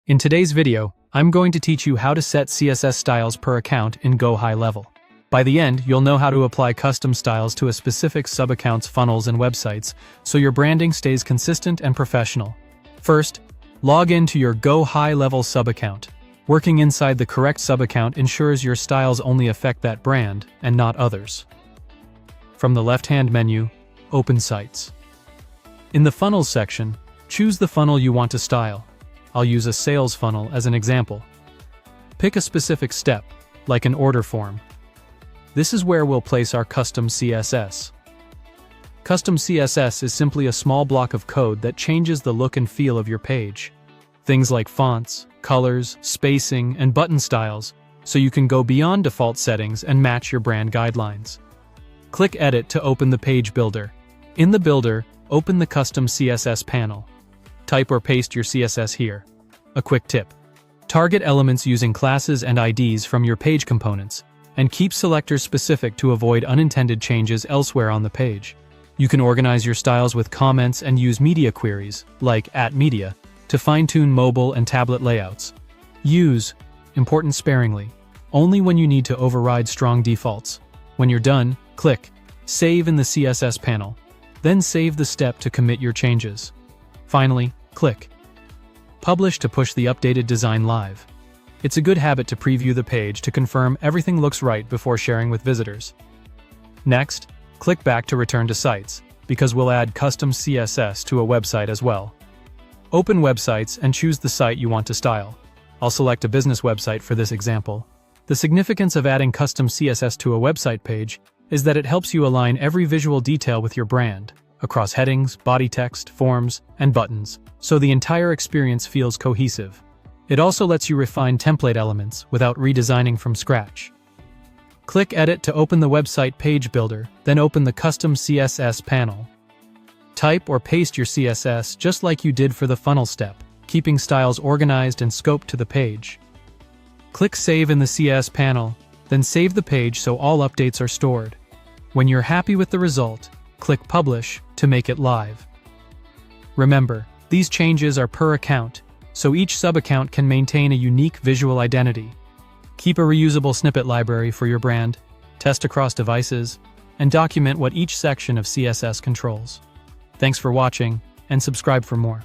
In today's video, I'm going to teach you how to set CSS styles per account in GoHighLevel. By the end, you'll know how to apply custom styles to a specific sub-account's funnels and websites, so your branding stays consistent and professional. First, log in to your GoHighLevel sub-account. Working inside the correct sub-account ensures your styles only affect that brand and not others. From the left-hand menu, open Sites. In the Funnels section, choose the funnel you want to style. I'll use a sales funnel as an example. Pick a specific step, like an order form. This is where we'll place our custom CSS. Custom CSS is simply a small block of code that changes the look and feel of your page. Things like fonts, colors, spacing, and button styles, so you can go beyond default settings and match your brand guidelines. Click Edit to open the page builder. In the builder, open the Custom CSS panel. Type or paste your CSS here. A quick tip: target elements using classes and IDs from your page components, and keep selectors specific to avoid unintended changes elsewhere on the page. You can organize your styles with comments and use media queries, like @media, to fine-tune mobile and tablet layouts. Use important sparingly, only when you need to override strong defaults. When you're done, click Save in the CSS panel. Then save the step to commit your changes. Finally, click Publish to push the updated design live. It's a good habit to preview the page to confirm everything looks right before sharing with visitors. Next, click back to return to Sites, because we'll add custom CSS to a website as well. Open Websites and choose the site you want to style. I'll select a business website for this example. The significance of adding custom CSS to a website page is that it helps you align every visual detail with your brand, across headings, body text, forms, and buttons, so the entire experience feels cohesive. It also lets you refine template elements without redesigning from scratch. Click Edit to open the website page builder, then open the Custom CSS panel. Type or paste your CSS just like you did for the funnel step, keeping styles organized and scoped to the page. Click Save in the CS panel, then save the page so all updates are stored. When you're happy with the result, click Publish to make it live. Remember, these changes are per account, so each sub-account can maintain a unique visual identity. Keep a reusable snippet library for your brand, test across devices, and document what each section of CSS controls. Thanks for watching, and subscribe for more.